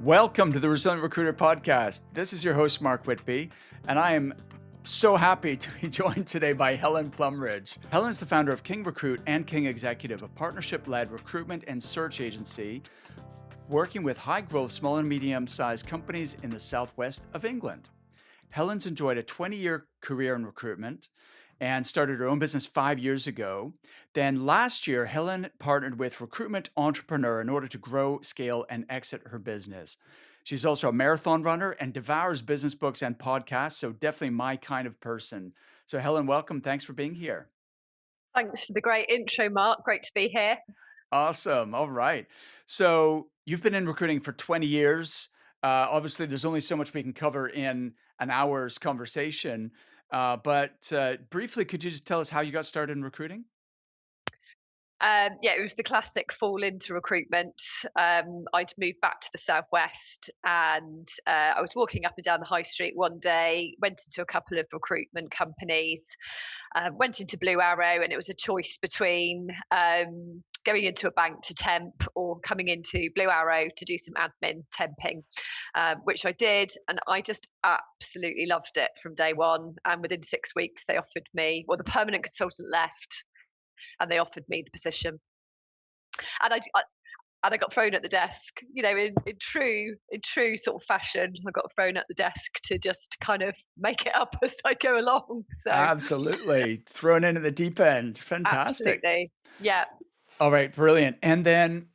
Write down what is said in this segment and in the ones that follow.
Welcome to the Resilient Recruiter Podcast. This is your host, Mark Whitby, and I am so happy to be joined today by Helen Plumridge. Helen is the founder of King Recruit and King Executive, a partnership-led recruitment and search agency working with high-growth, small and medium-sized companies in the southwest of England. Helen's enjoyed a 20-year career in recruitment and started her own business 5 years ago. Then last year, Helen partnered with Recruitment Entrepreneur in order to grow, scale, and exit her business. She's also a marathon runner and devours business books and podcasts, so definitely my kind of person. So Helen, welcome. Thanks for being here. Thanks for the great intro, Mark. Great to be here. Awesome. All right. So you've been in recruiting for 20 years. Obviously, there's only so much we can cover in an hour's conversation. But briefly, could you just tell us how you got started in recruiting? Yeah, it was the classic fall into recruitment. I'd moved back to the southwest, and I was walking up and down the high street one day. Went into a couple of recruitment companies. Went into Blue Arrow, and it was a choice between going into a bank to temp or coming into Blue Arrow to do some admin temping, which I did, and I just absolutely loved it from day one. And within 6 weeks, they offered me. Well, the permanent consultant left and they offered me the position. And I got thrown at the desk, in true sort of fashion. I got thrown at the desk to just kind of make it up as I go along. So Absolutely. Thrown in at the deep end. Fantastic. absolutely, yeah. All right, brilliant. And then,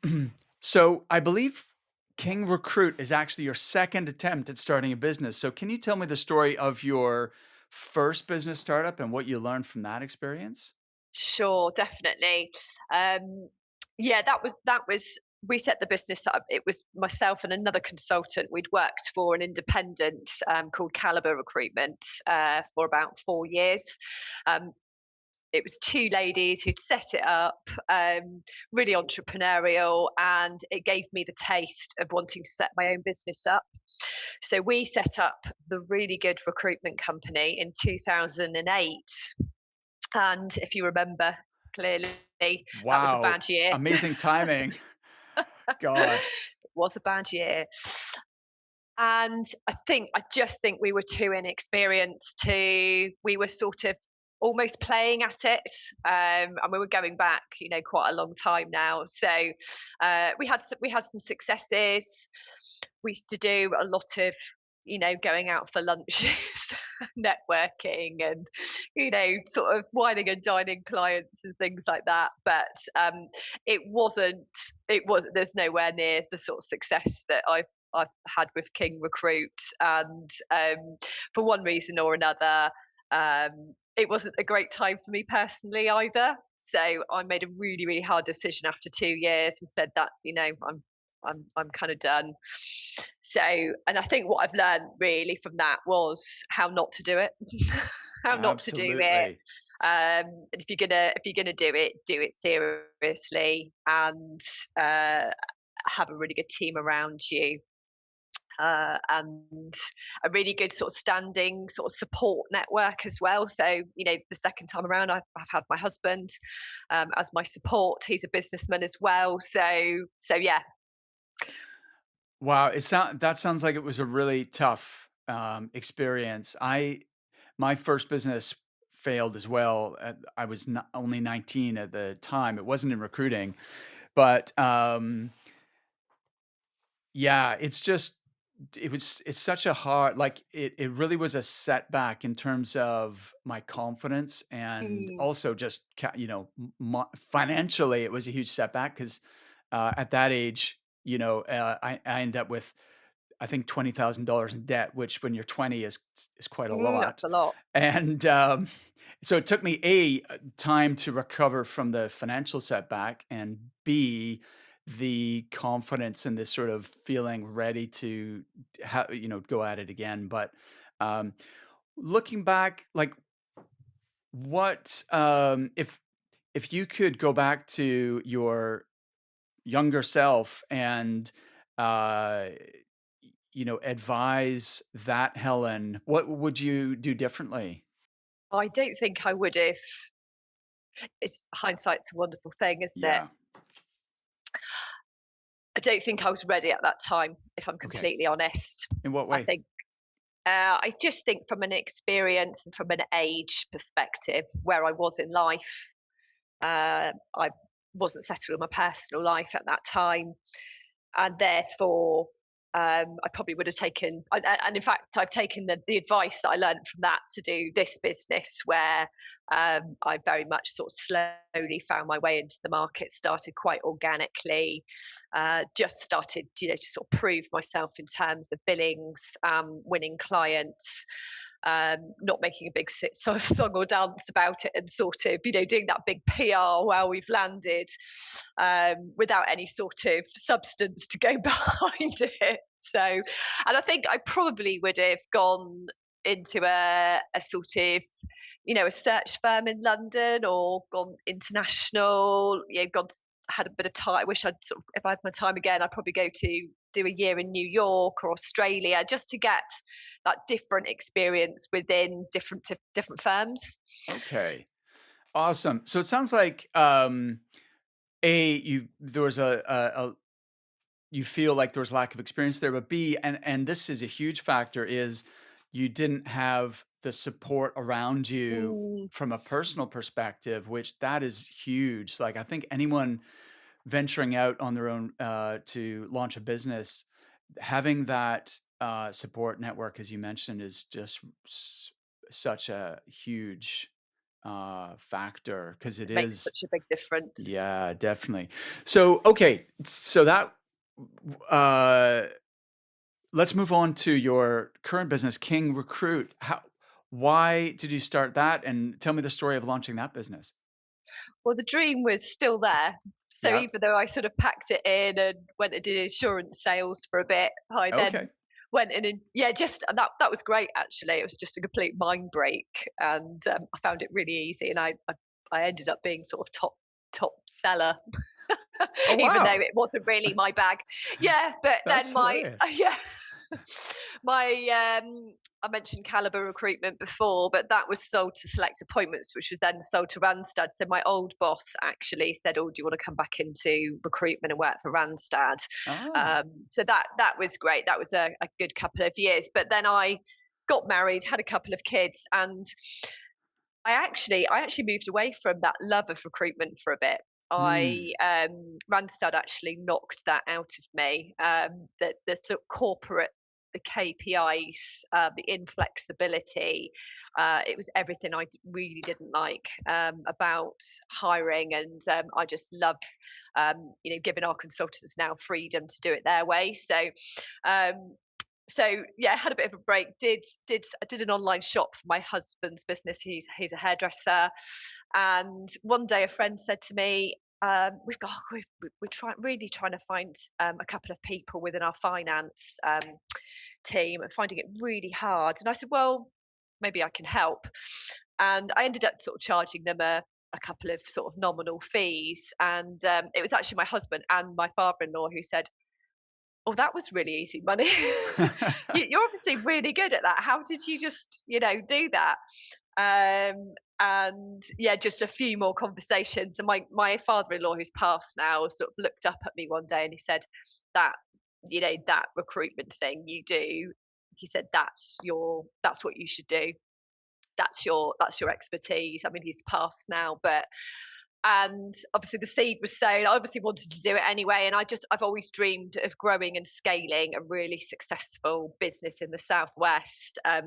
so I believe King Recruit is actually your second attempt at starting a business. So can you tell me the story of your first business startup and what you learned from that experience? Sure, definitely. Um, yeah, that was we set the business up. It was myself and another consultant. We'd worked for an independent called Caliber Recruitment for about 4 years. Um, it was two ladies who'd set it up, really entrepreneurial, and it gave me the taste of wanting to set my own business up. So we set up the really good recruitment company in 2008, and if you remember clearly, that was a Wow. bad year. Amazing timing. Gosh. It was a bad year. And I just think we were too inexperienced to, we were sort of almost playing at it. And we were going back, quite a long time now. So we had some successes. We used to do a lot of, going out for lunches, networking, and sort of whining and dining clients and things like that. But it wasn't. It was. There's nowhere near the sort of success that I've had with King Recruit, and for one reason or another, it wasn't a great time for me personally either. So I made a really, really hard decision after 2 years and said that I'm kind of done. So, and I think what I've learned really from that was how not to do it, how not to do it. Absolutely. And if you're gonna do it seriously, and uh, have a really good team around you, and a really good sort of standing sort of support network as well. So, the second time around, I've had my husband as my support. He's a businessman as well. So yeah. Wow. That sounds like it was a really tough experience. My first business failed as well. I was not, only 19 at the time. It wasn't in recruiting, but yeah, it's such a hard, like it really was a setback in terms of my confidence and Mm, also just financially it was a huge setback because at that age, I ended up with I think $20,000 in debt, which when you're 20 is quite a that's lot. a lot. And so it took me time to recover from the financial setback, and B, the confidence and this sort of feeling ready to go at it again. But um, looking back, like what if you could go back to your younger self and uh, advise that Helen, what would you do differently? I don't think I would have. It's hindsight's a wonderful thing, isn't it? Yeah. don't think I was ready at that time, if I'm Okay. completely honest. In what I way? think I just think from an experience and from an age perspective, where I was in life, I wasn't settled in my personal life at that time, and therefore I probably would have taken, and in fact, I've taken the advice that I learned from that to do this business, where I very much sort of slowly found my way into the market, started quite organically, just started, to sort of prove myself in terms of billings, winning clients, not making a big sort of song or dance about it, and sort of, doing that big PR while we've landed, without any sort of substance to go behind it. So, and I think I probably would have gone into a sort of, a search firm in London, or gone international, had a bit of time. I wish I'd sort of, if I had my time again, I'd probably go to do a year in New York or Australia, just to get that different experience within different firms. Okay. Awesome. So it sounds like a you there was a you feel like there was lack of experience there, but B, and this is a huge factor, is you didn't have the support around you Mm, from a personal perspective, which that is huge. Like I think anyone venturing out on their own to launch a business, having that support network, as you mentioned, is just such a huge factor because it it makes is. such a big difference. Yeah, definitely. So, okay, so that uh let's move on to your current business, King Recruit. Why did you start that, and tell me the story of launching that business? Well, the dream was still there. So Yeah. even though I sort of packed it in and went and did insurance sales for a bit, I Okay. then went in and, yeah, just, and that was great actually. It was just a complete mind break, and I found it really easy, and I ended up being sort of top seller, Oh even though wow. it wasn't really my bag. Yeah, but then That's my hilarious. yeah, my I mentioned Caliber Recruitment before, but that was sold to Select Appointments, which was then sold to Randstad. So my old boss actually said, "Oh, do you want to come back into recruitment and work for Randstad?" Ah. So that was great. That was a good couple of years. But then I got married, had a couple of kids, and I actually moved away from that love of recruitment for a bit. Hmm. Randstad actually knocked that out of me. The sort of corporate, the KPIs, the inflexibility. It was everything really didn't like about hiring, and I just love, giving our consultants now freedom to do it their way. Um, so yeah, I had a bit of a break. I did an online shop for my husband's business. He's a hairdresser, and one day a friend said to me, we're really trying to find a couple of people within our finance team, and finding it really hard." And I said, "Well, maybe I can help." And I ended up sort of charging them a couple of sort of nominal fees, and it was actually my husband and my father-in-law who said, "Oh, that was really easy money. You're obviously really good at that. How did you just, do that?" And yeah, just a few more conversations. And my father-in-law, who's passed now, sort of looked up at me one day and he said, "That, that recruitment thing you do," he said, that's what you should do. That's your expertise." I mean, he's passed now, but and obviously the seed was sown. I obviously wanted to do it anyway, and I've always dreamed of growing and scaling a really successful business in the southwest. I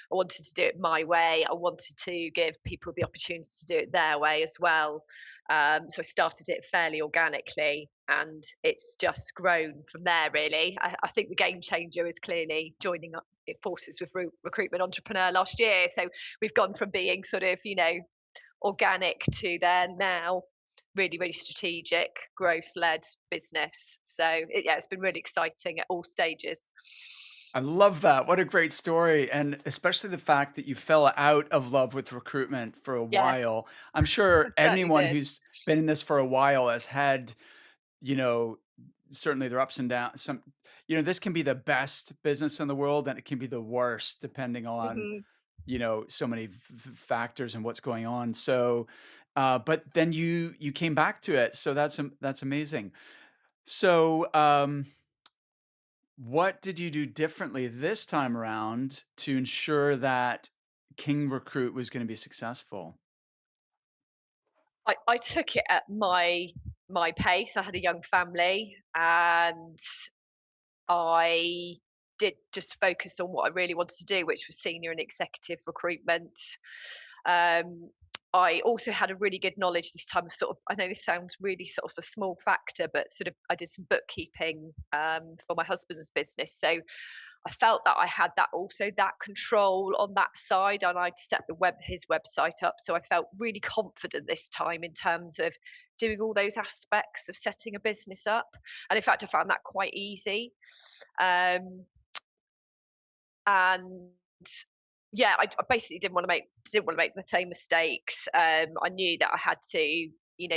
wanted to do it my way. I wanted to give people the opportunity to do it their way as well. So I started it fairly organically, and it's just grown from there. Really, I think the game changer is clearly joining up forces with Recruitment Entrepreneur last year. So we've gone from being sort of, organic to their now really, really strategic growth led business. So yeah, it's been really exciting at all stages. I love that. What a great story. And especially the fact that you fell out of love with recruitment for a while. Yes, I'm I sure certainly anyone did. who's been in this for a while has had, you know, certainly their ups and downs. This can be the best business in the world and it can be the worst depending on, Hmm. so many factors and what's going on. So, but then you came back to it. So that's amazing. So, what did you do differently this time around to ensure that King Recruit was going to be successful? I took it at my pace. I had a young family, and I did just focus on what I really wanted to do, which was senior and executive recruitment. Um, I also had a really good knowledge this time of sort of, I know this sounds really sort of a small factor, but sort of I did some bookkeeping for my husband's business. So I felt that I had that also that control on that side, and I'd set his website up, so I felt really confident this time in terms of doing all those aspects of setting a business up. And in fact, I found that quite easy. Um, and yeah, I basically didn't want to make the same mistakes. I knew that I had to,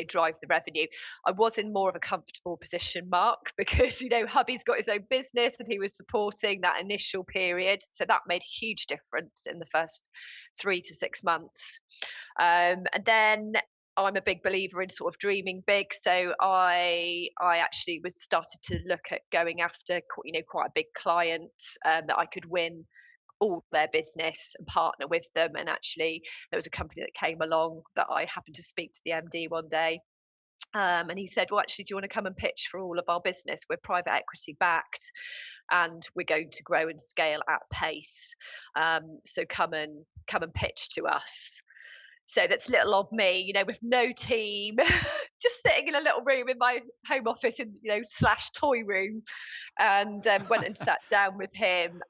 drive the revenue. I was in more of a comfortable position, Mark, because hubby's got his own business and he was supporting that initial period, so that made a huge difference in the first 3 to 6 months. And then I'm a big believer in sort of dreaming big, so I actually was started to look at going after quite a big client that I could win all their business and partner with them. And actually, there was a company that came along that I happened to speak to the MD one day. And he said, "Well, actually, do you want to come and pitch for all of our business? We're private equity backed, and we're going to grow and scale at pace. So come and pitch to us." So that's little of me, with no team, just sitting in a little room in my home office, in slash toy room, and went and sat down with him.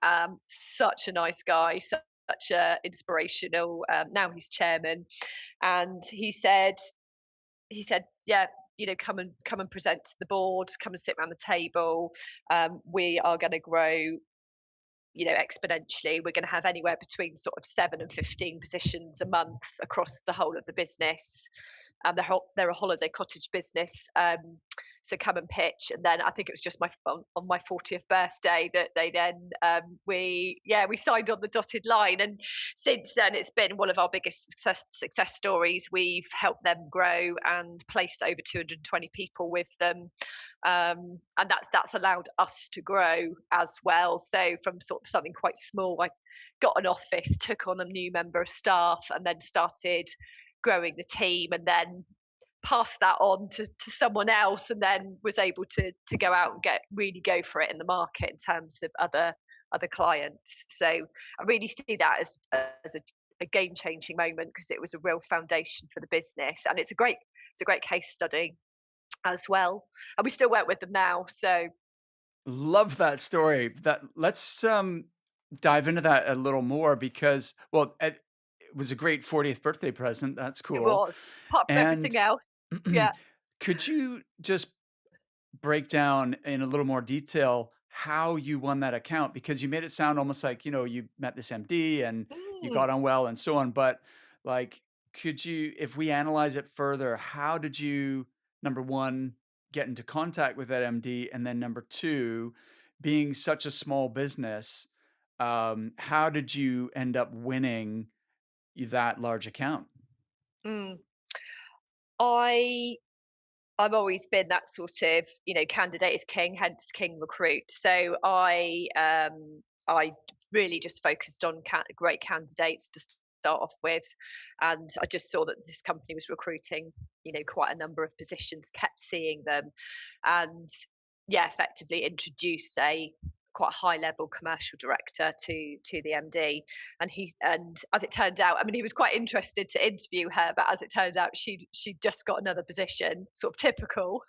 Such a nice guy, such a inspirational. Now he's chairman, and he said, yeah. Come and present to the board. Come and sit around the table. We are going to grow exponentially. We're going to have anywhere between sort of 7 and 15 positions a month across the whole of the business. They're a holiday cottage business. So come and pitch. And then I think it was just on my 40th birthday that they then we signed on the dotted line. And since then, it's been one of our biggest success stories. We've helped them grow and placed over 220 people with them, and that's allowed us to grow as well. So from sort of something quite small, I got an office, took on a new member of staff, and then started growing the team, and then passed that on to someone else, and then was able to go out and go for it in the market in terms of other clients. So I really see that as a game changing moment, because it was a real foundation for the business, and it's a great case study as well. And we still work with them now. So Love that story. Let's dive into that a little more because, well, it was a great 40th birthday present. That's it cool. was, apart from And everything else. Yeah. could you just break down in a little more detail how you won that account? Because you made it sound almost like, you met this MD and you Mm, got on well and so on. But like, could you, if we analyze it further, how did you, number one, get into contact with that MD? And then number two, being such a small business, how did you end up winning that large account? mm. I I've always been that sort of, candidate is king, hence king recruit. So I really just focused on great candidates to start off with, and I just saw that this company was recruiting, quite a number of positions, kept seeing them, and yeah, effectively introduced a quite a high level commercial director to the MD. And as it turned out, I mean, he was quite interested to interview her, but as it turned out, she'd just got another position, sort of typical.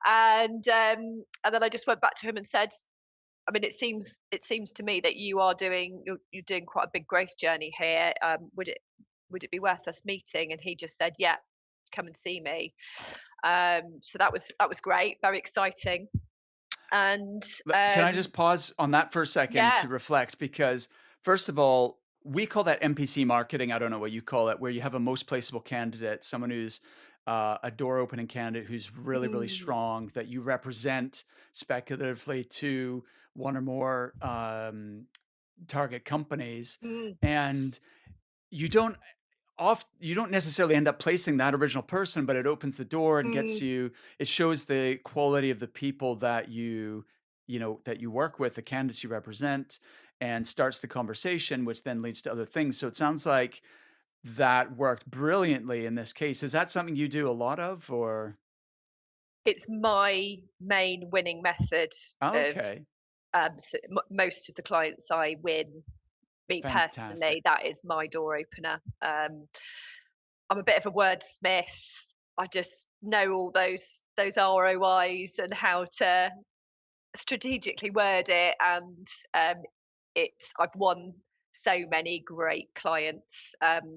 And then I just went back to him and said, I mean, it seems to me that you're doing quite a big growth journey here. Would it be worth us meeting? And he just said, yeah, come and see me. So that was great, very exciting. And Can I just pause on that for a second yeah. to reflect? Because, first of all, we call that MPC marketing. I don't know what you call it, where you have a most placeable candidate, someone who's a door opening candidate who's really, really Mm, strong that you represent speculatively to one or more target companies. mm, And you don't. oft you don't necessarily end up placing that original person, but it opens the door and Mm, gets you it shows the quality of the people that that you work with, the candidates you represent, and starts the conversation, which then leads to other things. So it sounds like that worked brilliantly in this case. Is that something you do a lot of or it's my main winning method Oh, of, okay. most of the clients I win, me Fantastic. personally, that is my door opener. I'm a bit of a wordsmith. I just know all those ROIs and how to strategically word it, and I've won so many great clients. I've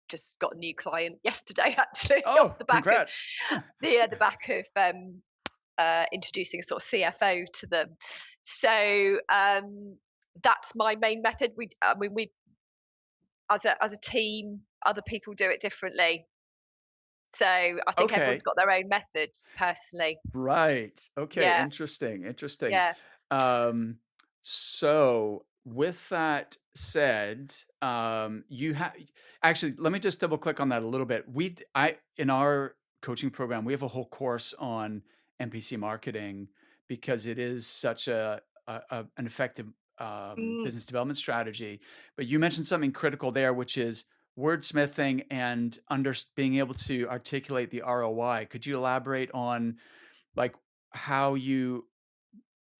just got a new client yesterday, actually, off Oh, the back of congrats. introducing a sort of CFO to them. So that's my main method. I mean, we as a team, other people do it differently. So I think everyone's Okay. got their own methods. Personally, Right. Okay, yeah, interesting, interesting. yeah. Um, so with that said, you have actually, let me just double click on that a little bit. I in our coaching program, we have a whole course on NPC marketing because it is such an effective Mm, business development strategy. But you mentioned something critical there, which is wordsmithing and being able to articulate the ROI. Could you elaborate on like how you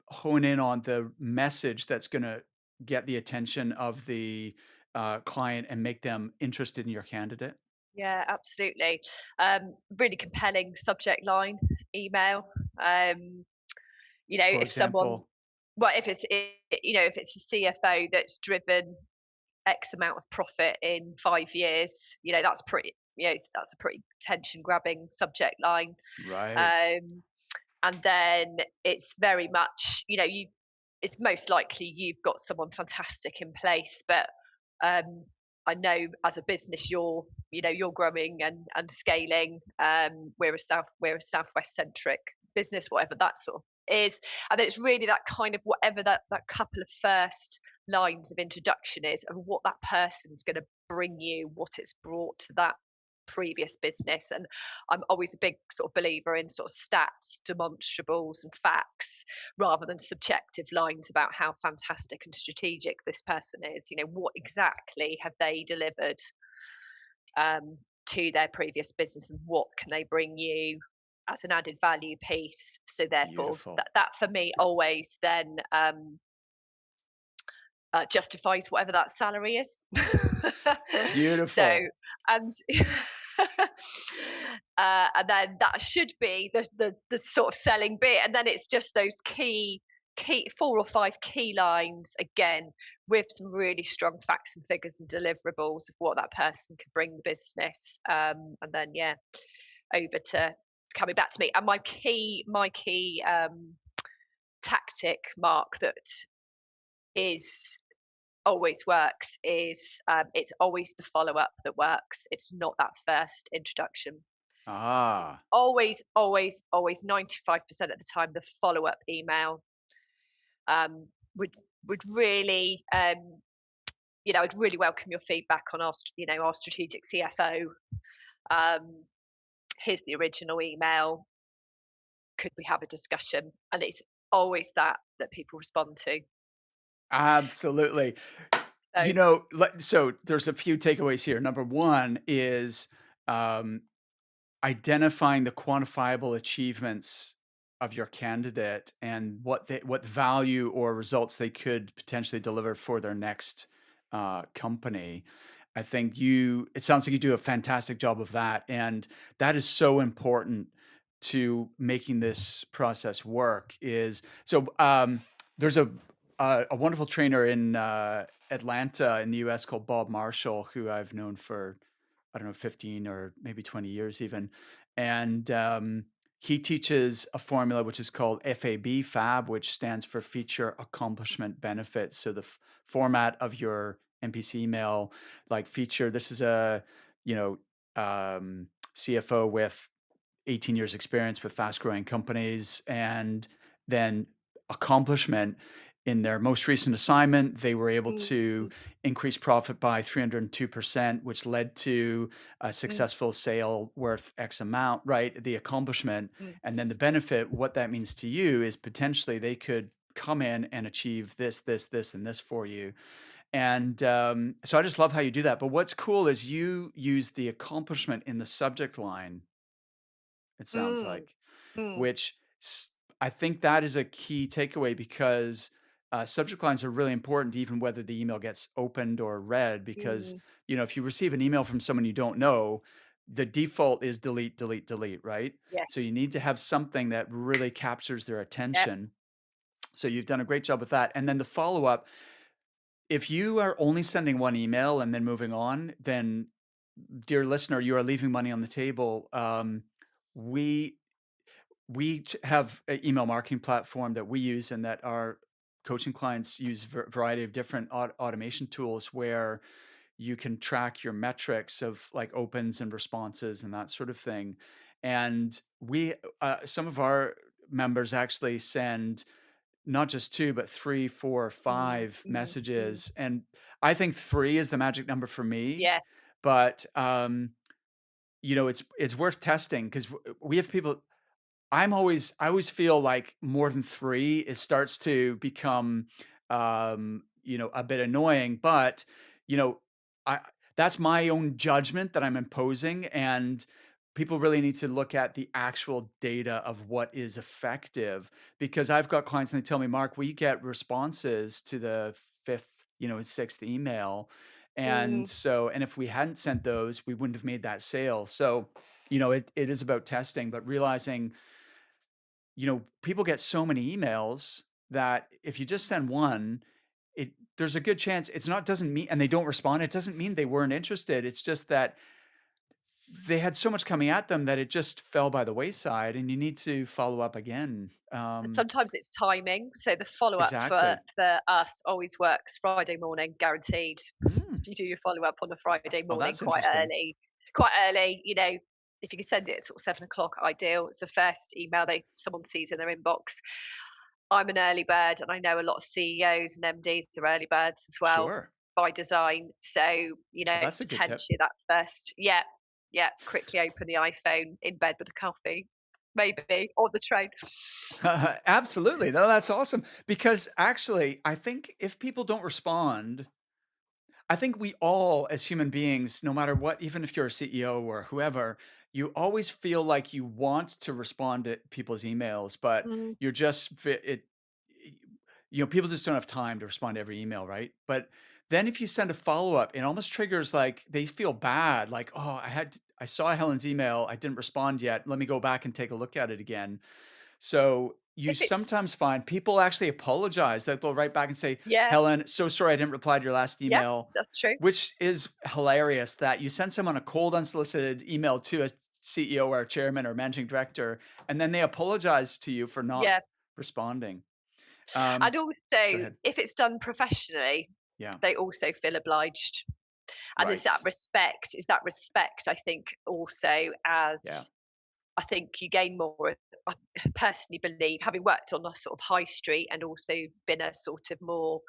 hone in on the message that's going to get the attention of the client and make them interested in your candidate? yeah, absolutely. Really compelling subject line email. Um, For if someone, example, well, if it's a CFO that's driven X amount of profit in 5 years, that's a pretty tension grabbing subject line. right? Um, and then it's very much, it's most likely you've got someone fantastic in place, but um, I know as a business you're growing and scaling. We're a southwest centric business, whatever that sort of is, and it's really that kind of whatever that couple of first lines of introduction is, and what that person's going to bring you, what it's brought to that previous business. And I'm always a big sort of believer in sort of stats, demonstrables, and facts rather than subjective lines about how fantastic and strategic this person is. What exactly have they delivered um, to their previous business, and what can they bring you as an added value piece? So therefore, Beautiful, that for me always then justifies whatever that salary is. So, beautiful. and and then that should be the sort of selling bit, and then it's just those key 4 or 5 key lines again with some really strong facts and figures and deliverables of what that person could bring the business, and then yeah, over to coming back to me. And my key tactic, Mark, that is always works is, it's always the follow up that works. It's not that first introduction. Ah, Always, always, always, 95% of the time, the follow up email um, would would really, I'd really welcome your feedback on our strategic CFO. Um, Here's the original email. Could we have a discussion? And it's always that people respond to. absolutely. So So there's a few takeaways here. Number one is um, identifying the quantifiable achievements of your candidate and what value or results they could potentially deliver for their next company. I think it sounds like you do a fantastic job of that. And that is so important to making this process work is there's a wonderful trainer in Atlanta in the US called Bob Marshall, who I've known for I don't know, 15 or maybe 20 years even. And he teaches a formula which is called FAB, which stands for Feature Accomplishment Benefits. So the format of your NPC email, like feature, this is you know, CFO with 18 years experience with fast growing companies. And then accomplishment. in their most recent assignment, they were able mm, to mm, increase profit by 302%, which led to a mm, successful sale worth X amount, right? The accomplishment. mm, And then the benefit, what that means to you is potentially they could come in and achieve this, this, this, and this for you. And so I just love how you do that. But what's cool is you use the accomplishment in the subject line, it sounds mm, like, mm, which I think that is a key takeaway because subject lines are really important, even whether the email gets opened or read. Because, mm. if you receive an email from someone you don't know, the default is delete, delete, delete, right? So you Yes. need to have something that really captures their Yep. attention. So you've done a great job with that. And then the follow up, if you are only sending one email and then moving on, then dear listener, you are leaving money on the table. We have an email marketing platform that we use and that our coaching clients use a variety of different automation tools where you can track your metrics of like opens and responses and that sort of thing. And some of our members actually send not just two, but three, four, Mm, five mm, mm. messages. And I think three is the magic number for me. Yeah. But it's worth testing because we have people. I always feel like more than 3, it starts to become, a bit annoying, but, you know, I that's my own judgment that I'm imposing, and people really need to look at the actual data of what is effective, because I've got clients and they tell me, "Mark, we get responses to the 5th, 6th email, Mm. and if we hadn't sent those, we wouldn't have made that sale." So, it is about testing, but realizing people get so many emails that if you just send one, there's a good chance it's not doesn't mean and they don't respond, it doesn't mean they weren't interested. It's just that they had so much coming at them that it just fell by the wayside and you need to follow up again. And sometimes it's timing. So the follow-up for Exactly. for us always works Friday morning, guaranteed. Mm. You do your follow-up on a Friday Oh, morning that's interesting. quite early, if you can send it at sort of 7 o'clock, ideal. It's the first email someone sees in their inbox. I'm an early bird, and I know a lot of CEOs and MDs are early birds as well Sure. by design. So, Oh, it's that's a good tip. potentially that first, yeah, yeah, quickly open the iPhone in bed with a coffee, maybe, or the train. Absolutely. No, that's awesome. Because actually, I think if people don't respond, I think we all, as human beings, no matter what, even if you're a CEO or whoever, you always feel like you want to respond to people's emails, but Mm, you're just people just don't have time to respond to every email, right? But then if you send a follow up, it almost triggers like they feel bad, like, oh, I saw Helen's email, I didn't respond yet. Let me go back and take a look at it again. So you if it's sometimes find people actually apologize, that they'll write back and say, yeah, "Helen, so sorry I didn't reply to your last yeah, email," that's true. which is hilarious that you send someone a cold, unsolicited email to a CEO or a chairman or managing director, and then they apologize to you for not Yeah. responding. And Go also, ahead. if it's done professionally, Yeah. they also feel obliged. And there's that Right. respect. Is that respect, I think, also Yeah. as I think you gain more. I personally believe, having worked on a sort of high street and also been a sort of more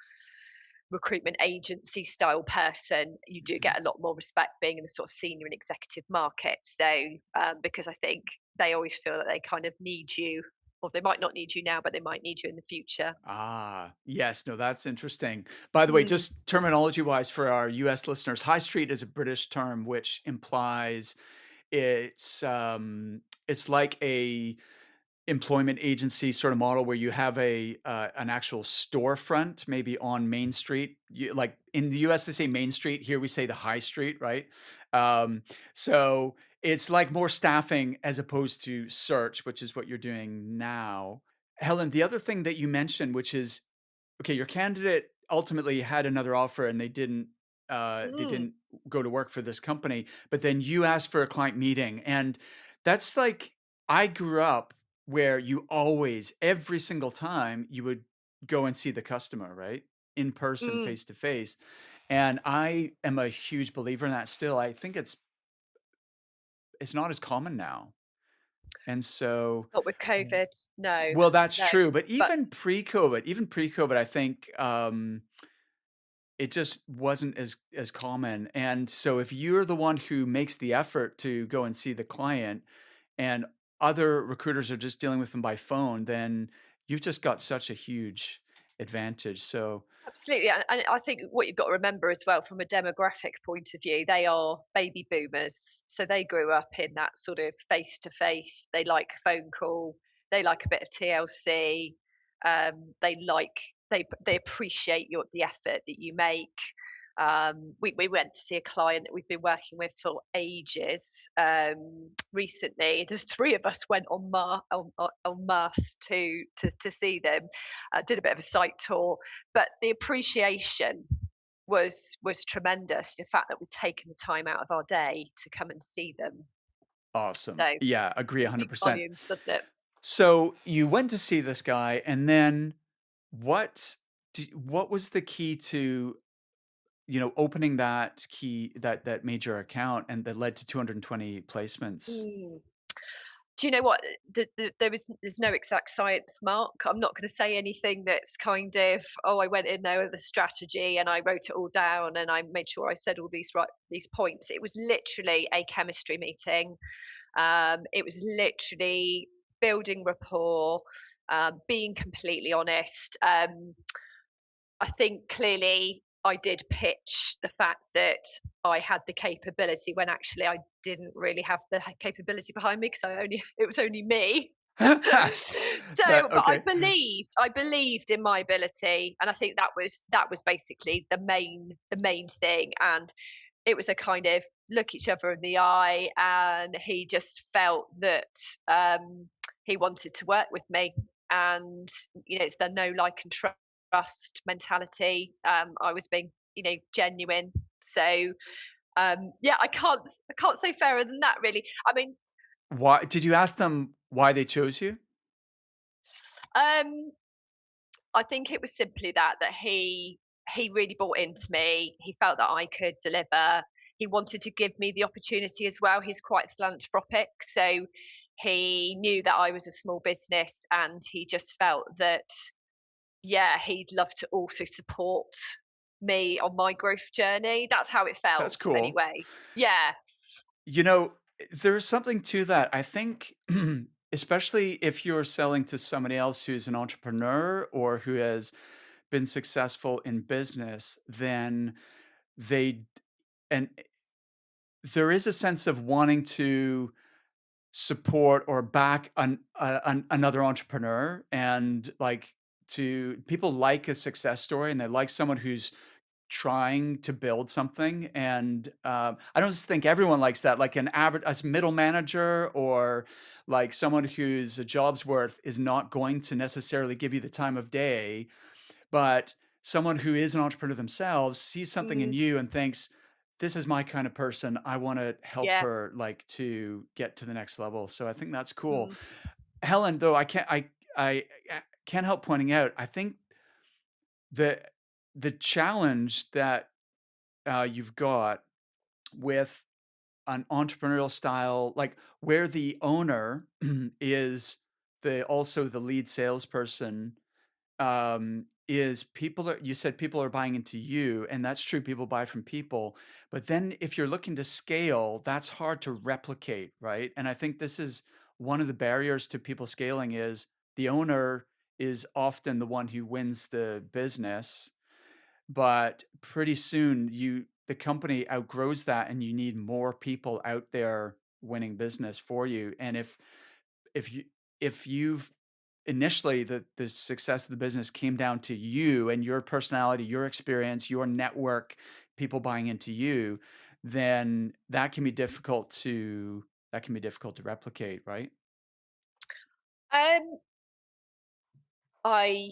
recruitment agency style person, you do Mhm. get a lot more respect being in the sort of senior and executive market. So, because I think they always feel that they kind of need you, or they might not need you now, but they might need you in the future. Ah, yes. No, that's interesting. By the way, Mm, just terminology wise for our US listeners, high street is a British term which implies it's like a employment agency sort of model where you have an actual storefront maybe on Main Street. Like in the US they say Main Street, here we say the High Street, right? So it's like more staffing as opposed to search, which is what you're doing now. Helen, the other thing that you mentioned, which is okay, your candidate ultimately had another offer and they mm, didn't go to work for this company, but then you asked for a client meeting. And that's like I grew up where you always, every single time, you would go and see the customer, right? In person, mm. face to face. And I am a huge believer in that still. I think it's not as common now. And so, Not with COVID, no, well, that's no. true. But But even pre-COVID, I think it just wasn't as common. And so if you're the one who makes the effort to go and see the client and other recruiters are just dealing with them by phone, then you've just got such a huge advantage. So, absolutely, and I think what you've got to remember as well from a demographic point of view, they are baby boomers, so they grew up in that sort of face to face. They like a phone call, they like a bit of TLC, they like they appreciate the effort that you make. We went to see a client that we've been working with for ages recently. There's three of us went on mass to see them. Did a bit of a site tour, but the appreciation was tremendous. The fact that we'd taken the time out of our day to come and see them. So awesome. Yeah, agree it speaks 100%. volumes, doesn't it? So you went to see this guy, and then what what was the key to, opening that major account and that led to 220 placements? Mm. Do you know what? There's no exact science, Mark. I'm not going to say anything that's kind of, oh, I went in there with a strategy and I wrote it all down and I made sure I said all these points. It was literally a chemistry meeting. It was literally building rapport, being completely honest. I think clearly I did pitch the fact that I had the capability when actually I didn't really have the capability behind me because it was only me. So, but Okay. I believed in my ability, and I think that was basically the main thing. And it was a kind of look each other in the eye, and he just felt that he wanted to work with me, and it's the know, like, and trust mentality. I was being, genuine. So, yeah, I can't say fairer than that, really. I mean, Why did you ask them why they chose you? um, I think it was simply that he really bought into me. He felt that I could deliver. He wanted to give me the opportunity as well. He's quite philanthropic, so he knew that I was a small business, and he just felt that, yeah, he'd love to also support me on my growth journey. That's how it That's felt cool. anyway. Yeah. You know, there's something to that. I think, especially if you're selling to somebody else who's an entrepreneur or who has been successful in business, then they and there is a sense of wanting to support or back another entrepreneur, and like, to people like a success story and they like someone who's trying to build something. And I don't think everyone likes that. Like an average as middle manager, or like someone whose job's worth is not going to necessarily give you the time of day, but someone who is an entrepreneur themselves sees something in Mm, you and thinks, this is my kind of person. I want to help yeah. her, like, to get to the next level. So I think that's cool. Mm, Helen, though, I can't help pointing out, I think the the challenge that you've got with an entrepreneurial style, like where the owner is also the lead salesperson, is people are you said people are buying into you, and that's true, people buy from people. But then if you're looking to scale, that's hard to replicate, right? And I think this is one of the barriers to people scaling is the owner is often the one who wins the business, but pretty soon the company outgrows that and you need more people out there winning business for you. And if you if you've initially the success of the business came down to you and your personality, your experience, your network, people buying into you, then that can be difficult to replicate, right? um, I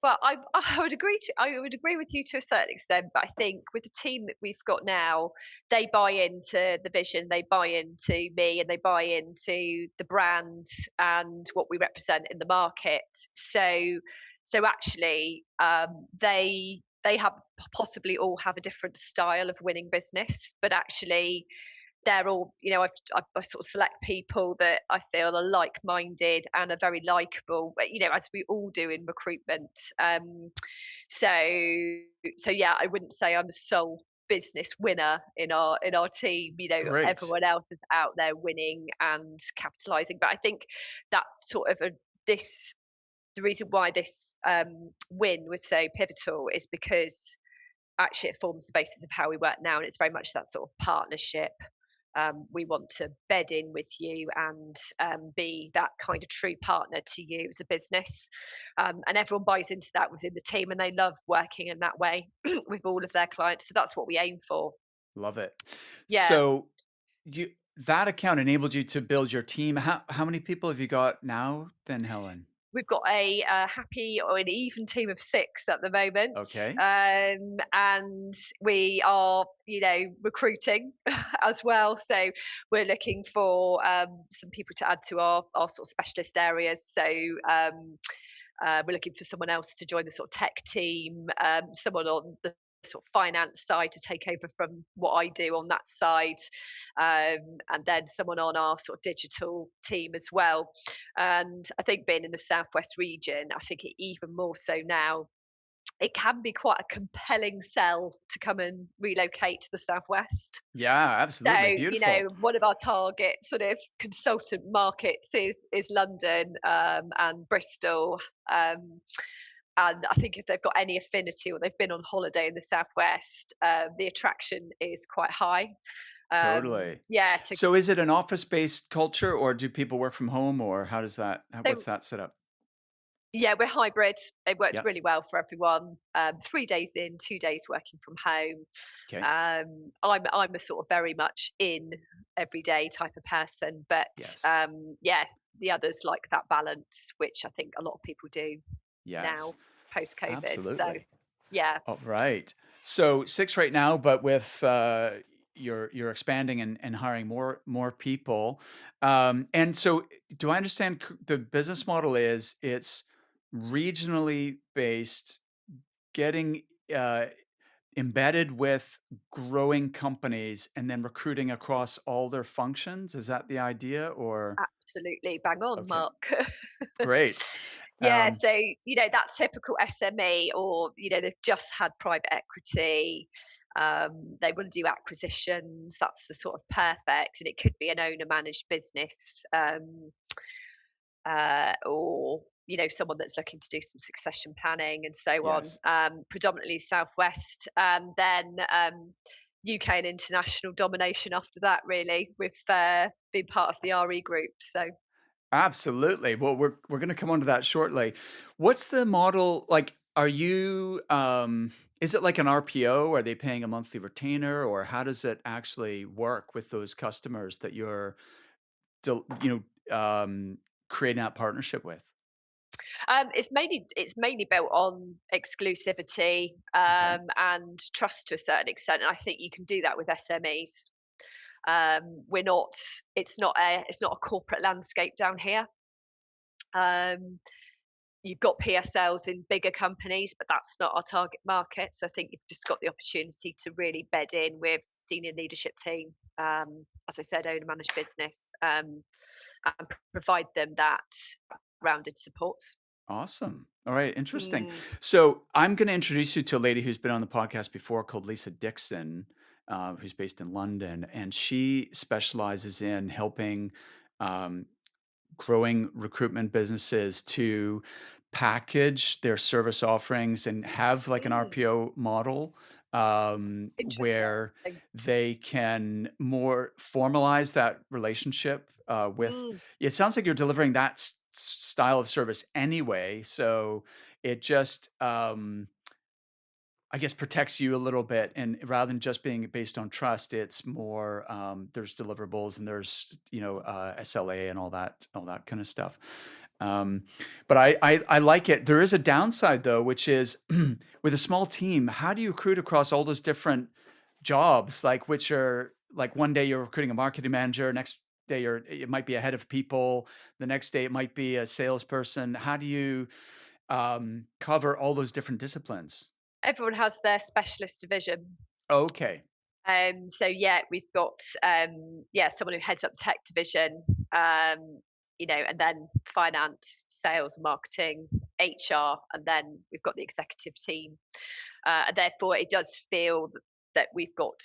Well, I would agree with you to a certain extent, but I think with the team that we've got now, they buy into the vision, they buy into me, and they buy into the brand and what we represent in the market. So actually, they have possibly all have a different style of winning business, but actually, they're all, I sort of select people that I feel are like-minded and are very likable, but, as we all do in recruitment. So, so yeah, I wouldn't say I'm the sole business winner in our team. Great. Everyone else is out there winning and capitalizing. But I think that sort of this the reason why this win was so pivotal is because actually it forms the basis of how we work now, and it's very much that sort of partnership. We want to bed in with you and be that kind of true partner to you as a business. And everyone buys into that within the team, and they love working in that way with all of their clients. So that's what we aim for. Love it. Yeah. So you that account enabled you to build your team. How many people have you got now then, Helen? We've got a happy or an even team of 6 at the moment, Okay. and we are, recruiting as well. So we're looking for some people to add to our sort of specialist areas. So we're looking for someone else to join the sort of tech team, someone on the sort of finance side to take over from what I do on that side, and then someone on our sort of digital team as well. And I think being in the Southwest region, I think it even more so now, it can be quite a compelling sell to come and relocate to the Southwest. Yeah, So, absolutely. Beautiful. one of our target sort of consultant markets is London, and Bristol. Um, and I think if they've got any affinity or they've been on holiday in the Southwest, the attraction is quite high. Totally. Yeah, so, So is it an office-based culture or do people work from home or what's so that set up? yeah, we're hybrid. It works Yeah. really well for everyone. 3 days in, 2 days working from home. Okay. I'm a sort of very much in everyday type of person, but Yes. yes, the others like that balance, which I think a lot of people do Yes. now post COVID. So Absolutely. yeah. All right. So 6 right now, but with you're expanding and hiring more people. And so do I understand the business model is it's regionally based, getting uh, embedded with growing companies and then recruiting across all their functions? Is that the idea or Absolutely, bang on, okay, Mark. great. Yeah, Um, so, that typical SME, or, they've just had private equity, they want to do acquisitions, that's the sort of perfect, and it could be an owner managed business, or, someone that's looking to do some succession planning and so on, yes. predominantly Southwest, and then UK and international domination after that, really, with being part of the RE group. So Absolutely. Well, we're gonna come on to that shortly. What's the model like? Are you is it like an RPO? Are they paying a monthly retainer, or how does it actually work with those customers that you're creating that partnership with? it's mainly built on exclusivity, Okay. and trust to a certain extent, and I think you can do that with SMEs. We're not. It's not a corporate landscape down here. Um, you've got PSLs in bigger companies, but that's not our target market. So I think you've just got the opportunity to really bed in with senior leadership team. As I said, owner managed business, and provide them that rounded support. Awesome. All right, interesting. Mm. So I'm going to introduce you to a lady who's been on the podcast before called Lisa Dixon, who's based in London, and she specializes in helping um, growing recruitment businesses to package their service offerings and have like an Mm. RPO model Interesting. where they can more formalize that relationship with. Mm. It sounds like you're delivering that style of service anyway, so it just I guess protects you a little bit, and rather than just being based on trust, it's more there's deliverables and there's SLA and all that kind of stuff. Um, but I like it. There is a downside though, which is with a small team, how do you recruit across all those different jobs? Like which are like one day you're recruiting a marketing manager, next day it might be a head of people, the next day it might be a salesperson. How do you cover all those different disciplines? Everyone has their specialist division. Okay. So yeah, we've got someone who heads up the tech division, um, and then finance, sales, marketing, HR, and then we've got the executive team. And therefore, it does feel that we've got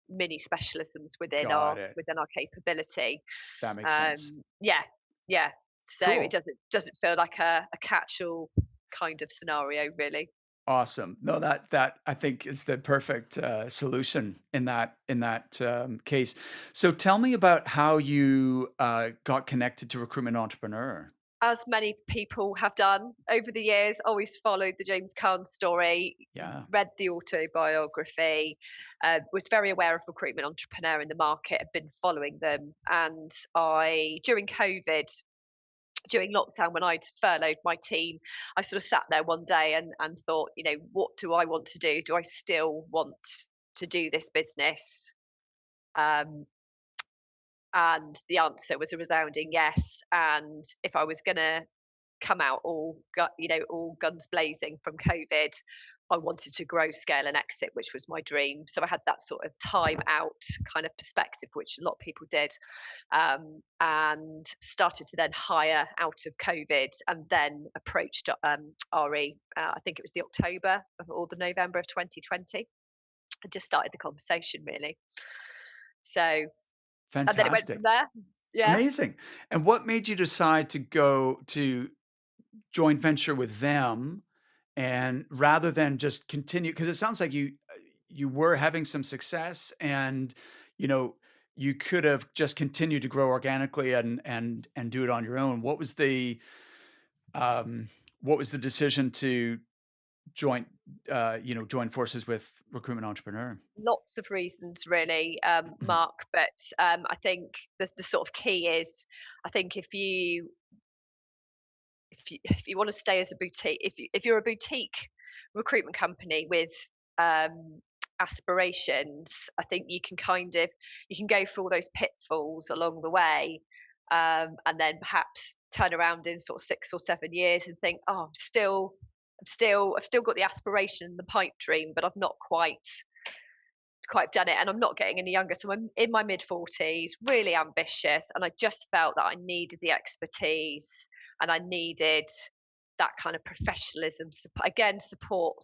mini specialisms Got it. within our capability. That makes sense. Yeah, yeah. So it Cool. doesn't feel like a catch-all kind of scenario, really. Awesome. No, that I think is the perfect solution in that case. So tell me about how you got connected to Recruitment Entrepreneur. As many people have done over the years, always followed the James Caan story, Yeah, read the autobiography, was very aware of Recruitment Entrepreneur in the market, have been following them. And during COVID, during lockdown, when I'd furloughed my team, I sort of sat there one day and thought, what do I want to do? Do I still want to do this business? Um, and the answer was a resounding yes. And if I was going to come out all guns blazing from COVID, I wanted to grow, scale, and exit, which was my dream. So I had that sort of time out kind of perspective, which a lot of people did, and started to then hire out of COVID, and then approached RE. I think it was the October or the November of 2020. I just started the conversation really. So, and then it went from fantastic. there. Yeah. Amazing. And what made you decide to go to joint venture with them and rather than just continue because it sounds like you were having some success and you know you could have just continued to grow organically and do it on your own. Um what was the decision to join join forces with Recruitment Entrepreneur? Lots of reasons, really, Mark. But I think the sort of key is, I think if you want to stay as a boutique, if you're a boutique recruitment company with um, aspirations, I think you can go through all those pitfalls along the way, and then perhaps turn around in sort of 6 or 7 years and think, oh, I've still got the aspiration and the pipe dream, but I've not quite done it, and I'm not getting any younger. So I'm in my mid 40s, really ambitious, and I just felt that I needed the expertise and I needed that kind of professionalism. Again, support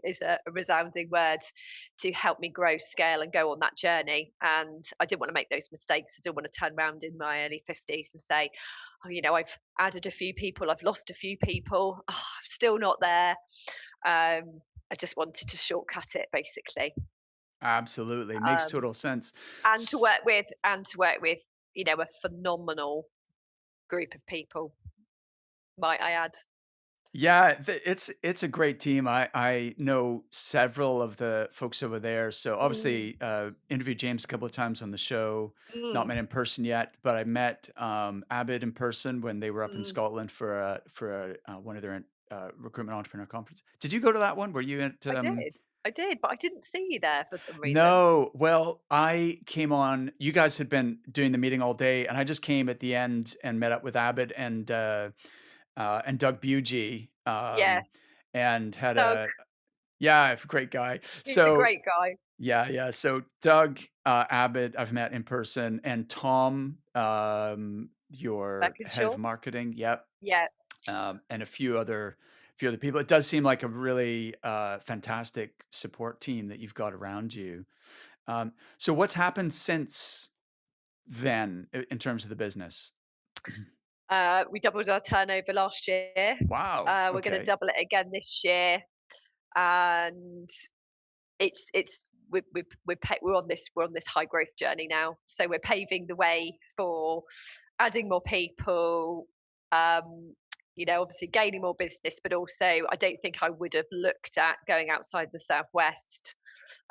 is a resounding word to help me grow, scale, and go on that journey. And I didn't want to make those mistakes. I didn't want to turn around in my early 50s and say, oh, I've added a few people, I've lost a few people, oh, I'm still not there. I just wanted to shortcut it, basically. Absolutely. Makes um, total sense. and S- to work with a phenomenal group of people, might I add. Yeah, it's a great team. I know several of the folks over there. So Mm, obviously, interviewed James a couple of times on the show. Not mm, met in person yet, but I met Abid in person when they were up in mm. Scotland for one of their recruitment entrepreneur conference. Did you go to that one? Were you at? I did, but I didn't see you there for some reason. No. Well, I came on. You guys had been doing the meeting all day, and I just came at the end and met up with Abid and Doug Bugey, Yeah, and had Doug, a yeah, great guy. he's a So great guy. yeah, yeah. So Doug Abbott, I've met in person, and Tom, your head of Beckinshaw. marketing, yep, Yeah. and a few other people. It does seem like a really fantastic support team that you've got around you. So what's happened since then in terms of the business? We doubled our turnover last year. Wow. We're going to Okay. double it again this year, and we're on this high growth journey now. So we're paving the way for adding more people. Obviously gaining more business, but also I don't think I would have looked at going outside the southwest.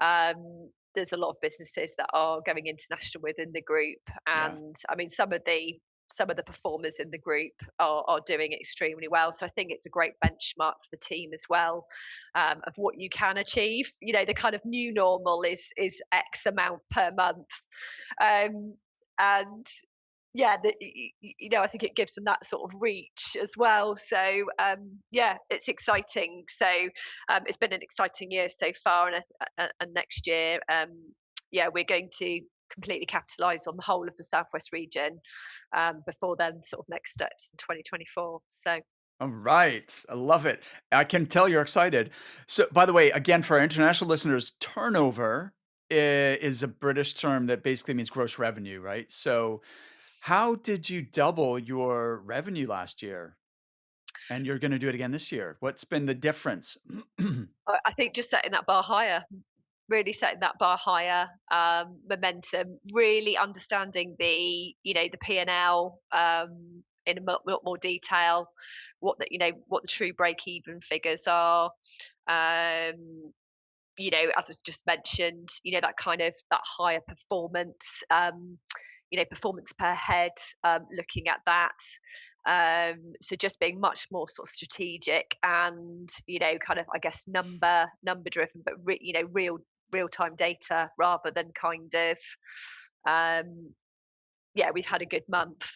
There's a lot of businesses that are going international within the group, Yeah. and I mean some of the performers in the group are doing extremely well. So I think it's a great benchmark for the team as well, of what you can achieve. The kind of new normal is X amount per month, and yeah, I think it gives them that sort of reach as well. So yeah, it's exciting. So it's been an exciting year so far, and next year, yeah, we're going to completely capitalise on the whole of the Southwest region before then, sort of next steps in 2024. So All right. I love it. I can tell you're excited. So, by the way, again, for our international listeners, turnover is a British term that basically means gross revenue, right? So, how did you double your revenue last year? And you're going to do it again this year. What's been the difference? I think just setting that bar higher, really setting that bar higher, momentum, really understanding the P&L in a lot more detail, what the true break even figures are. Um, as I just mentioned, that kind of that higher performance, performance per head, looking at that. So just being much more sort of strategic and, kind of, I guess, number driven, but real time data rather than kind of, yeah, we've had a good month.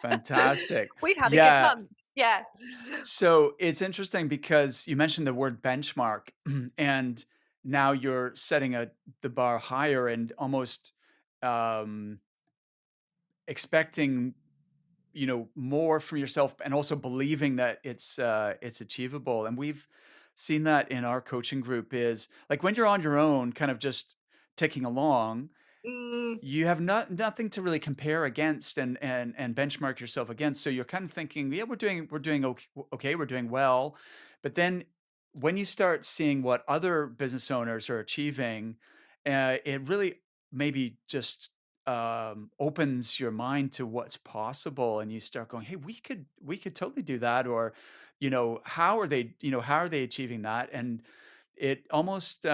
Fantastic. We've had a good Yeah. month. Yeah. So it's interesting because you mentioned the word benchmark, and now you're setting the bar higher and almost um, expecting more from yourself and also believing that it's achievable. And we've seen that in our coaching group is like when you're on your own kind of just ticking along, Mm, you have nothing to really compare against and benchmark yourself against. So you're kind of thinking, yeah, we're doing okay, we're doing well. But then when you start seeing what other business owners are achieving, it really maybe just opens your mind to what's possible, and you start going, hey, we could totally do that, or how are they achieving that, and it almost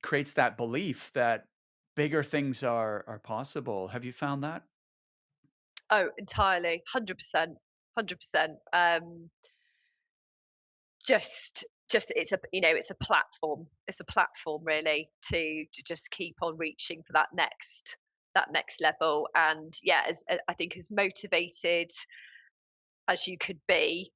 creates that belief that bigger things are possible. Have you found that? oh, entirely, 100%, 100%. Just it's a platform really to just keep on reaching for that next level. And yeah, I think as motivated as you could be,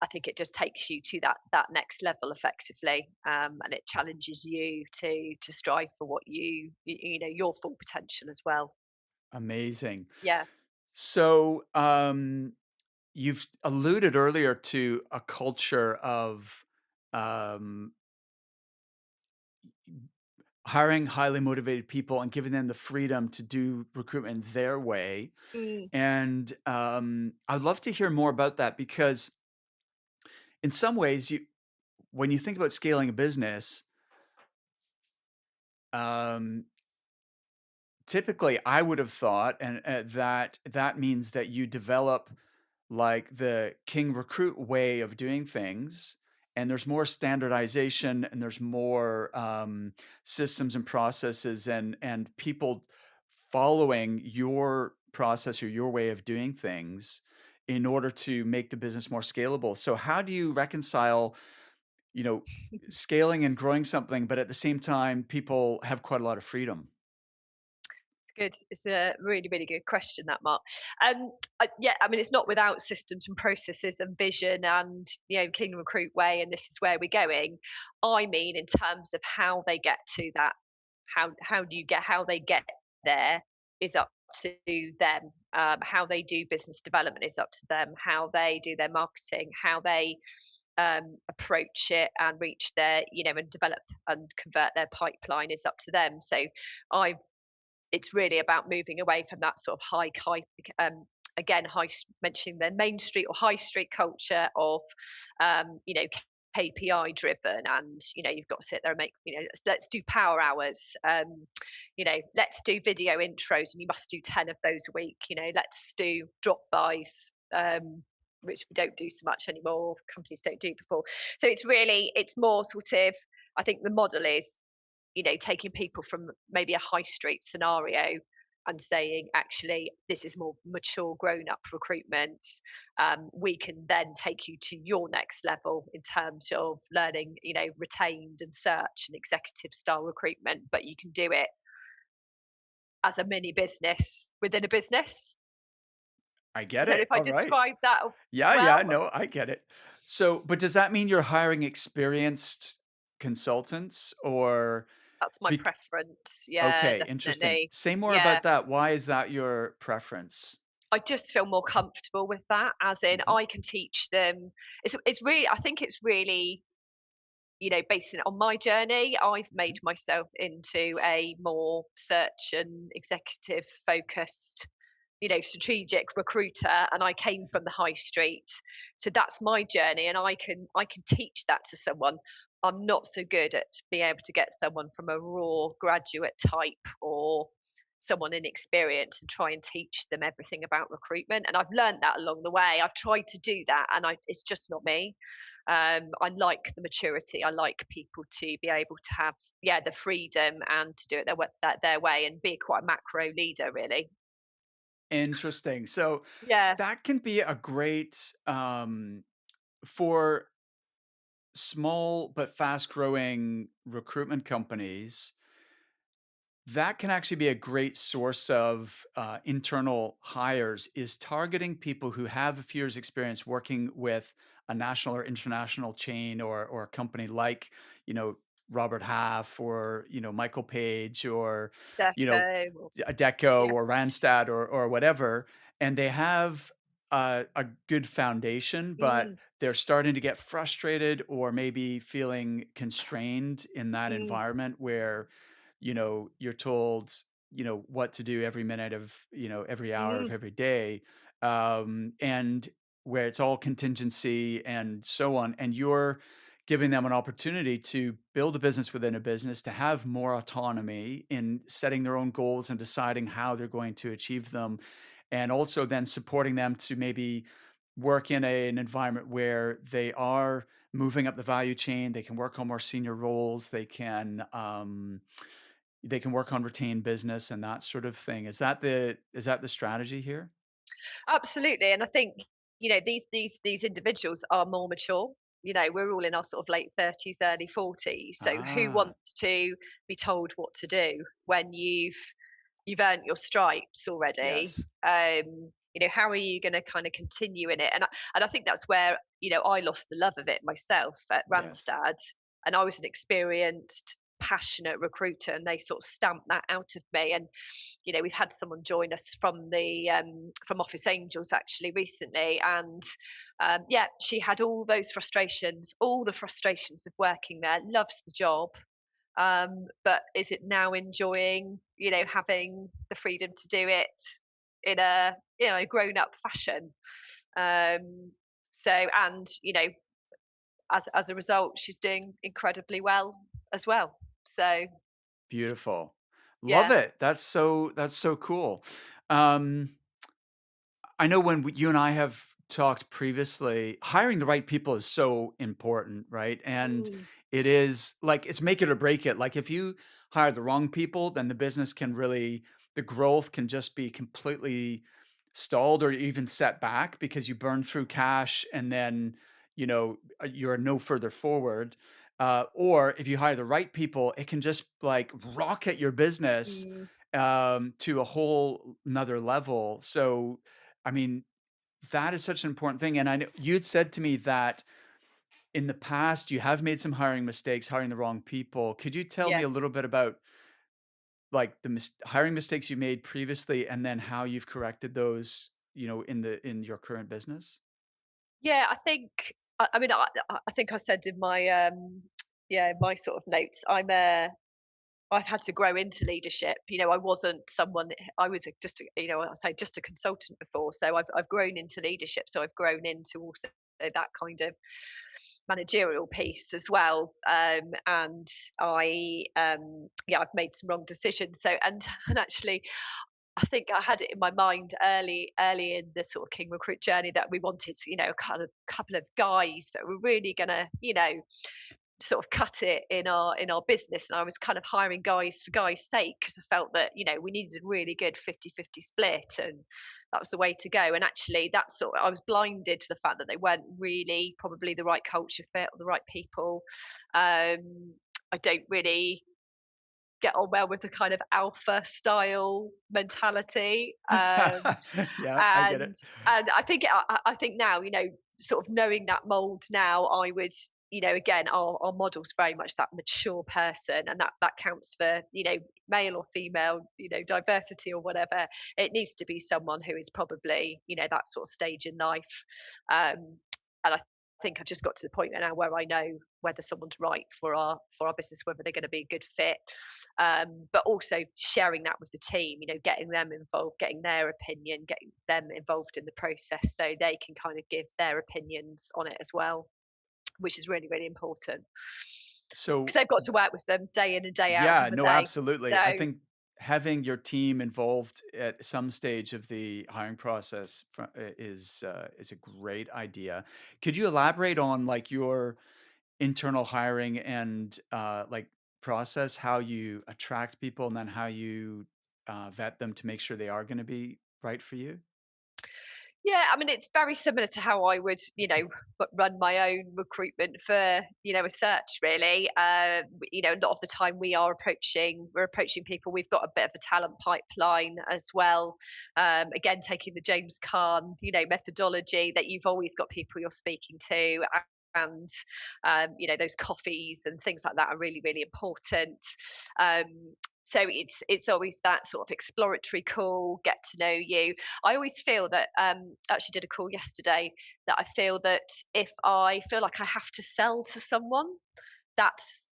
I think it just takes you to that next level effectively, and it challenges you to strive for what your full potential as well. Amazing. Yeah. So, you've alluded earlier to a culture of um, hiring highly motivated people and giving them the freedom to do recruitment their way. Mm, And I'd love to hear more about that because, in some ways, when you think about scaling a business, um, typically I would have thought, and that means that you develop like the king recruit way of doing things, and there's more standardization and there's more systems and processes and people following your process or your way of doing things in order to make the business more scalable. So how do you reconcile, you know, scaling and growing something, but at the same time people have quite a lot of freedom? good. It's a really, really good question, that, Mark. Yeah, I mean, it's not without systems and processes and vision and, King Recruit way, and this is where we're going. I mean, in terms of how they get to that, how they get there is up to them. How they do business development is up to them. How they do their marketing, how they approach it and reach and develop and convert their pipeline is up to them. So I've it's really about moving away from that sort of again, mentioning the main street or high street culture of, KPI driven, and you've got to sit there and make, let's do power hours, let's do video intros, and you must do 10 of those a week. Let's do drop bys. Which we don't do so much anymore. Companies don't do before. So it's more sort of. I think the model is taking people from maybe a high street scenario and saying, actually, this is more mature, grown up recruitment. We can then take you to your next level in terms of learning, retained and search and executive style recruitment, but you can do it as a mini business within a business. I I get don't know it. if I All right. described that Yeah, well. yeah, no, I get it. So, but does that mean you're hiring experienced consultants or That's my bec preference. Yeah, okay, interesting. definitely. Say more Yeah. about that. Why is that your preference? I just feel more comfortable with that, as in Mhm. I can teach them. It's really, I think it's really, basing it on my journey, I've made Mhm. myself into a more search and executive focused, strategic recruiter, and I came from the high street. So that's my journey, and I can teach that to someone. I'm not so good at being able to get someone from a raw graduate type or someone inexperienced and try and teach them everything about recruitment. And I've learned that along the way. I've tried to do that, and it's just not me. I like the maturity. I like people to be able to have, yeah, the freedom and to do it their way and be quite a macro leader, really. Interesting. So Yeah. that can be a great for small but fast growing recruitment companies. That can actually be a great source of internal hires is targeting people who have a few years experience working with a national or international chain or a company like, you know, Robert Half or, Michael Page or, you know, Defo. Adecco Yeah. or Randstad or whatever. And they have a good foundation, but Mm, they're starting to get frustrated or maybe feeling constrained in that mm, environment where you're told, what to do every minute of, every hour of mm, every day. And where it's all contingency and so on. And you're giving them an opportunity to build a business within a business, to have more autonomy in setting their own goals and deciding how they're going to achieve them. And also then supporting them to maybe work in an environment where they are moving up the value chain. They can work on more senior roles. They can work on retained business and that sort of thing. Is that the strategy here? absolutely. And I think, these individuals are more mature. We're all in our sort of late 30s, early 40s. So who Ah, wants to be told what to do when you've earned your stripes already? yes, How are you going to kind of continue in it? And I think that's where, I lost the love of it myself at yes. Randstad. And I was an experienced, passionate recruiter, and they sort of stamped that out of me. And we've had someone join us from the from Office Angels actually recently, and yeah, she had all the frustrations of working there, loves the job, but is it now enjoying, having the freedom to do it in a a grown up fashion. Um, so, and as a result, she's doing incredibly well as well. So Beautiful. Love yeah. it. That's so cool. Um, I know when you and I have talked previously, hiring the right people is so important, right? And Mm, it is like it's make it or break it. Like if you hire the wrong people, then the growth can just be completely stalled or even set back because you burn through cash and then, you're no further forward. Or if you hire the right people, it can just like rocket your business mm, to a whole another level. So, I mean, that is such an important thing. And I know you had said to me that in the past you have made some hiring mistakes, hiring the wrong people. Could you tell me yeah. a little bit about like the hiring mistakes you made previously and then how you've corrected those, in your current business? Yeah, I think. I mean, I think I said in my yeah, my sort of notes. I've had to grow into leadership. I wasn't someone. I was just I say just a consultant before. So I've grown into leadership. So I've grown into also that kind of managerial piece as well. And yeah, I've made some wrong decisions. So and actually, I think I had it in my mind early in the sort of King Recruit journey that we wanted, a couple of guys that were really gonna, sort of cut it in our business. And I was kind of hiring guys for guys' sake because I felt that, we needed a really good 50-50 split, and that was the way to go. And actually that's sort of, I was blinded to the fact that they weren't really probably the right culture fit or the right people. I don't really get on well with the kind of alpha style mentality. Yeah, I get And it. I think now, sort of knowing that mold now, I would, again, our model's very much that mature person, and that counts for, male or female, diversity or whatever. It needs to be someone who is probably, that sort of stage in life. And I think I've just got to the point now where I know whether someone's right for our business, whether they're going to be a good fit, but also sharing that with the team. Getting them involved, getting their opinion, getting them involved in the process, so they can kind of give their opinions on it as well, which is really really important because So they've got to work with them day in and day out, yeah, haven't no, they? absolutely. I So think having your team involved at some stage of the hiring process is a great idea. Could you elaborate on like your internal hiring and like process, how you attract people and then how you vet them to make sure they are going to be right for you? yeah, I mean, it's very similar to how I would, run my own recruitment for, a search really. A lot of the time we're approaching people. We've got a bit of a talent pipeline as well. Again, taking the James Caan, methodology that you've always got people you're speaking to. And those coffees and things like that are really really important. um, so it's always that sort of exploratory call, get to know you. I always feel that, actually did a call yesterday, that I feel that if I feel like I have to sell to someone, that's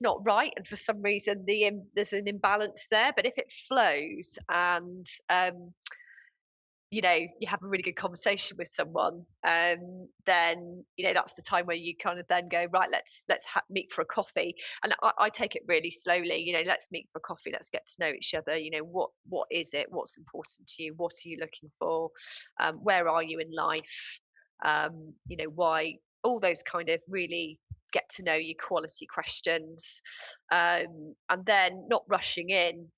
not right, and for some reason there's an imbalance there. But if it flows and, you have a really good conversation with someone, then that's the time where you kind of then go, right, let's meet for a coffee. And I take it really slowly. Let's meet for coffee. Let's get to know each other. What is it? What's important to you? What are you looking for? Where are you in life? Why? All those kind of really get to know you quality questions, and then not rushing in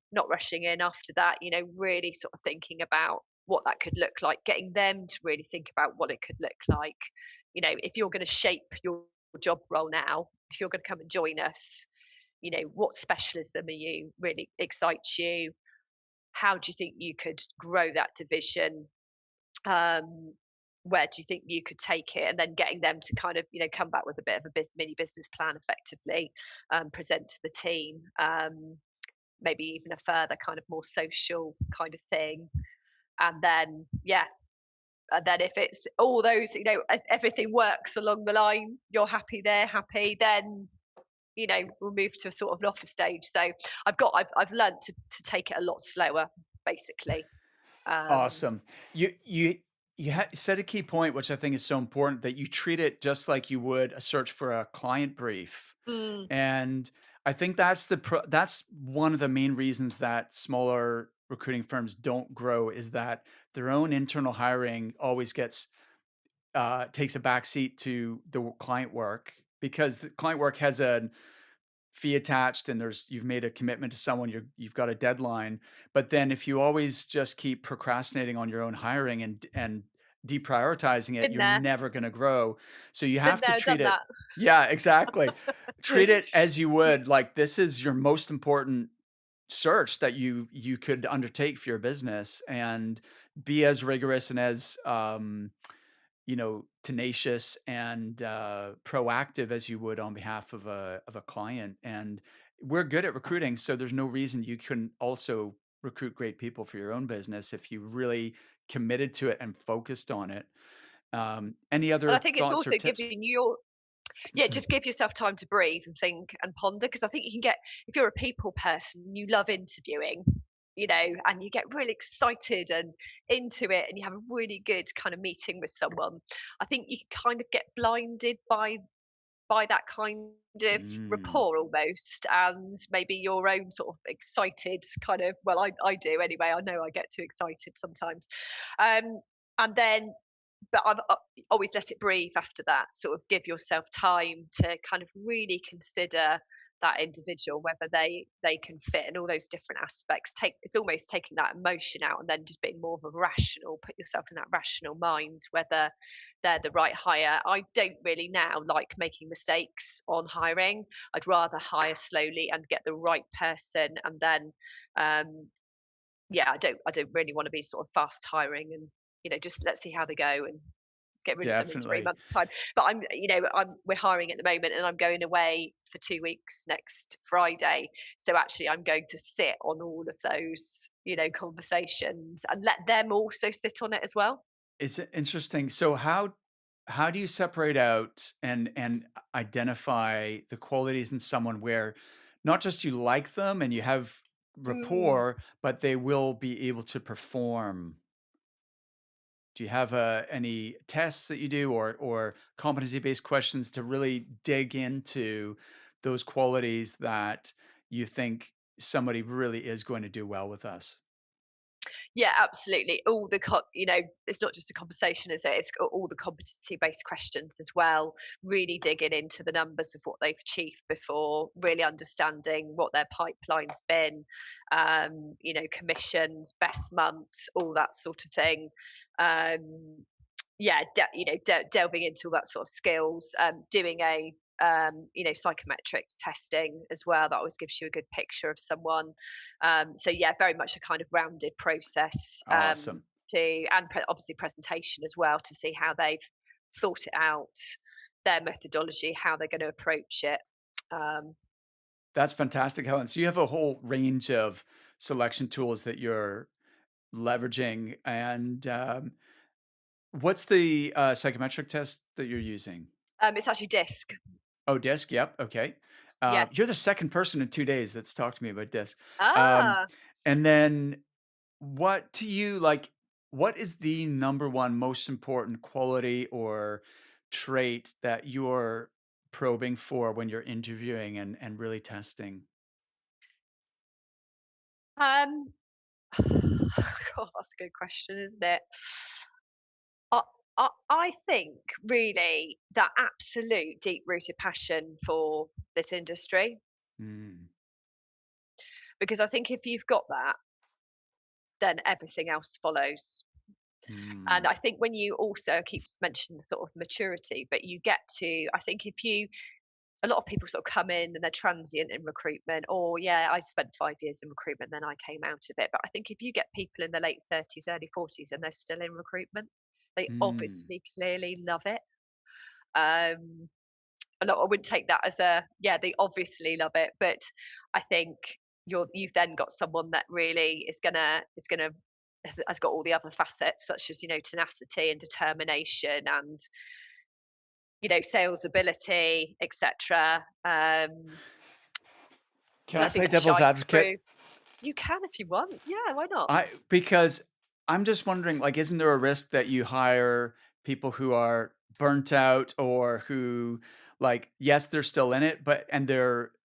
after that. Really sort of thinking about what that could look like, getting them to really think about what it could look like. If you're going to shape your job role now, if you're going to come and join us, what specialism are you really excites you? How do you think you could grow that division? Um, where do you think you could take it? And then getting them to kind of, come back with a bit of a mini business plan effectively, present to the team. Maybe even a further kind of more social kind of thing. And then, yeah, and then if it's all those, everything works along the line, you're happy, they're happy, then we'll move to a sort of an offer stage. So I've learned to take it a lot slower, basically. um Awesome. You said a key point, which I think is so important, that you treat it just like you would a search for a client brief. mm, And I think that's one of the main reasons that smaller recruiting firms don't grow is that their own internal hiring always takes a backseat to the client work because the client work has a fee attached and you've made a commitment to someone, you've got a deadline. But then if you always just keep procrastinating on your own hiring and deprioritizing it, been you're there, never going to grow. So you been have to there, treat done it. that. Yeah, exactly. Treat it as you would like this is your most important search that you could undertake for your business, and be as rigorous and as tenacious and proactive as you would on behalf of a client. And we're good at recruiting, so there's no reason you couldn't also recruit great people for your own business if you really committed to it and focused on it. Any And I other think it's thoughts or also tips? giving you yeah, just give yourself time to breathe and think and ponder, because I think you can get, if you're a people person, you love interviewing, and you get really excited and into it, and you have a really good kind of meeting with someone. I think you can kind of get blinded by that kind of Mm, rapport almost, and maybe your own sort of excited kind of, well, I do anyway. I know I get too excited sometimes. And then, but I've always let it breathe after that. Sort of give yourself time to kind of really consider that individual, whether they can fit, and all those different aspects. It's almost taking that emotion out and then just being more of a rational, put yourself in that rational mind, whether they're the right hire. I don't really now like making mistakes on hiring. I'd rather hire slowly and get the right person, and then um yeah, I don't really want to be sort of fast hiring and, just let's see how they go and get rid of them in three Definitely. months time. But we're hiring at the moment, and I'm going away for 2 weeks next Friday. So actually I'm going to sit on all of those, conversations, and let them also sit on it as well. It's interesting. So how do you separate out and identify the qualities in someone where not just you like them and you have Mm. rapport, but they will be able to perform? Do you have any tests that you do or competency-based questions to really dig into those qualities that you think somebody really is going to do well with us? Yeah, absolutely. It's not just a conversation, is it? It's got all the competency-based questions as well. Really digging into the numbers of what they've achieved before, really understanding what their pipeline's been, commissions, best months, all that sort of thing. Yeah, delving into all that sort of skills, doing a psychometrics testing as well. That always gives you a good picture of someone. So yeah, very much a kind of rounded process, Awesome. obviously presentation as well, to see how they've thought it out, their methodology, how they're going to approach it. Um, That's fantastic, Helen. So you have a whole range of selection tools that you're leveraging. And what's the psychometric test that you're using? it's actually DISC. Oh, DISC. Yep. Okay. Yeah. You're the second person in 2 days that's talked to me about DISC. Um, Ah. and then what to you like? What is the number one most important quality or trait that you're probing for when you're interviewing and really testing? Um, God, that's a good question, isn't it? I, I think really that absolute deep rooted passion for this industry, Mm, because I think if you've got that, then everything else follows. And mm, I think when you also keep mentioning the sort of maturity, but you get to, I think if you, a lot of people sort of come in and they're transient in recruitment, or yeah, I spent 5 years in recruitment, then I came out of it. But I think if you get people in their late 30s, early 40s, and they're still in recruitment, they mm. obviously clearly love it. Um, a lot, I wouldn't take that as a, yeah, they obviously love it, but I think you've then got someone that really is gonna has got all the other facets, such as tenacity and determination, and sales ability, etc. Can And I I think play they're devil's shy advocate? through. You can if you want, yeah, why not? I because I'm just wondering, like, isn't there a risk that you hire people who are burnt out or who, like, yes, they're still in it, but and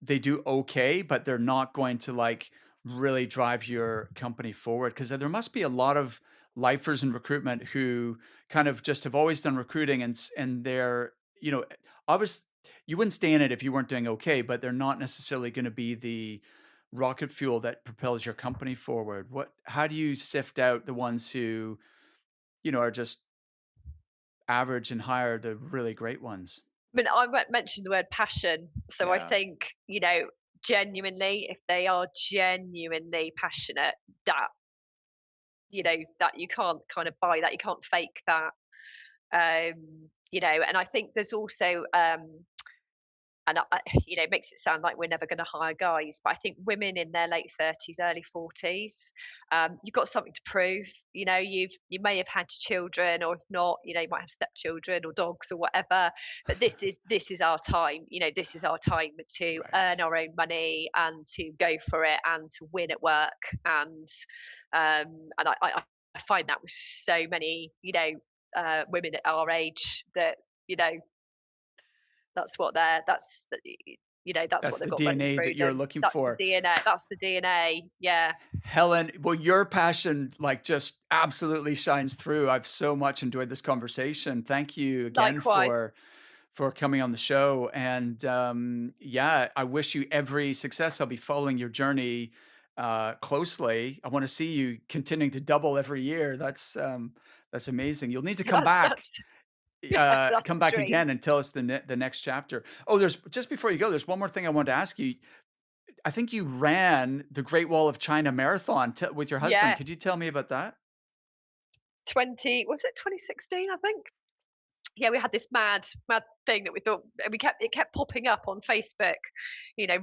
they do okay, but they're not going to like really drive your company forward? Because there must be a lot of lifers in recruitment who kind of just have always done recruiting and they're, obviously you wouldn't stay in it if you weren't doing okay, but they're not necessarily going to be the rocket fuel that propels your company forward. How do you sift out the ones who, are just average and hire the really great ones? I mean, I mentioned the word passion, so I Yeah. think genuinely, if they are genuinely passionate, that that you can't kind of buy that, you can't fake that. And I think there's also and it makes it sound like we're never going to hire guys, but I think women in their late 30s, early 40s, you've got something to prove. You may have had children, or if not, you might have stepchildren or dogs or whatever. But this is our time. This is our time to Right. earn our own money and to go for it and to win at work. And I find that with so many women at our age, that you know that's what they're that's That's what they've the got running DNA through that you're them. looking That's the for. DNA. That's the DNA. Yeah. Helen, well, your passion like just absolutely shines through. I've so much enjoyed this conversation. Thank you again Likewise. for coming on the show. And yeah, I wish you every success. I'll be following your journey closely. I want to see you continuing to double every year. That's amazing. You'll need to come That's back, yeah, that's come the back dream. again and tell us the next chapter. Oh, there's just before you go, there's one more thing I wanted to ask you. I think you ran the Great Wall of China Marathon with your husband. Yeah, Could you tell me about that? 2016, I think? Yeah, we had this mad thing that we thought, and it kept popping up on Facebook,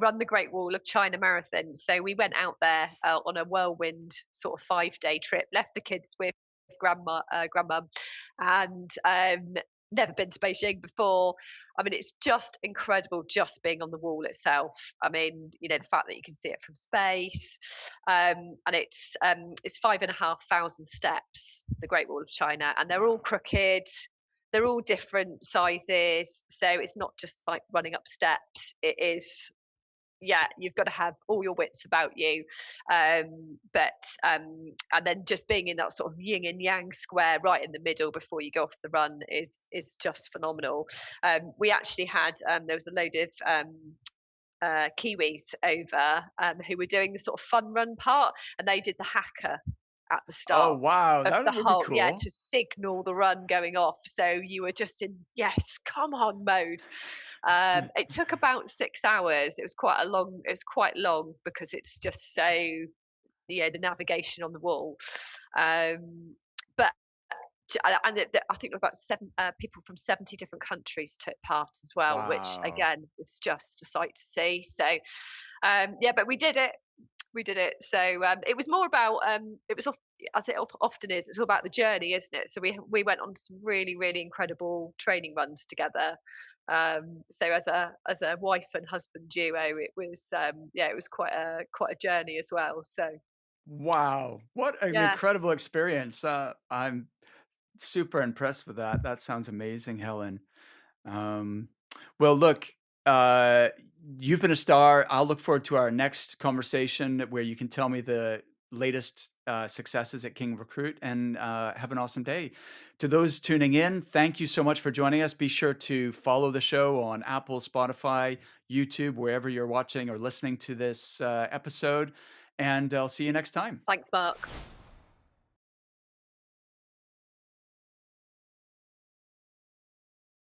run the Great Wall of China Marathon. So we went out there on a whirlwind sort of 5-day trip, left the kids with grandmum, and never been to Beijing before. I mean, it's just incredible just being on the wall itself. I mean, the fact that you can see it from space, and it's 5,500 steps, the Great Wall of China, and they're all Wow. crooked. They're all different sizes, so it's not just like running up steps. It is, yeah, you've got to have all your wits about you. But and then just being in that sort of yin and yang square right in the middle before you go off the run is just phenomenal. We actually had there was a load of Kiwis over who were doing the sort of fun run part, and they did the hacker at the Oh, start wow. of the That would be whole, yeah, cool. to signal the run going off. So you were just in yes, come on mode. It took about 6 hours. It was quite long because it's just so, the navigation on the wall. But and I think about seven people from 70 different countries took part as well, which Wow. again was just a sight to see. So yeah, but we did it. We did it. So it was more about it was as it often is. It's all about the journey, isn't it? So we went on some really incredible training runs together. So as a wife and husband duo, it was yeah, it was quite a journey as well. So Wow. What an yeah, incredible experience. I'm super impressed with that. That sounds amazing, Helen. Um, well, look, uh, you've been a star. I'll look forward to our next conversation where you can tell me the latest successes at King Recruit, and have an awesome day. To those tuning in, thank you so much for joining us. Be sure to follow the show on Apple, Spotify, YouTube, wherever you're watching or listening to this episode. And I'll see you next time. thanks, Mark.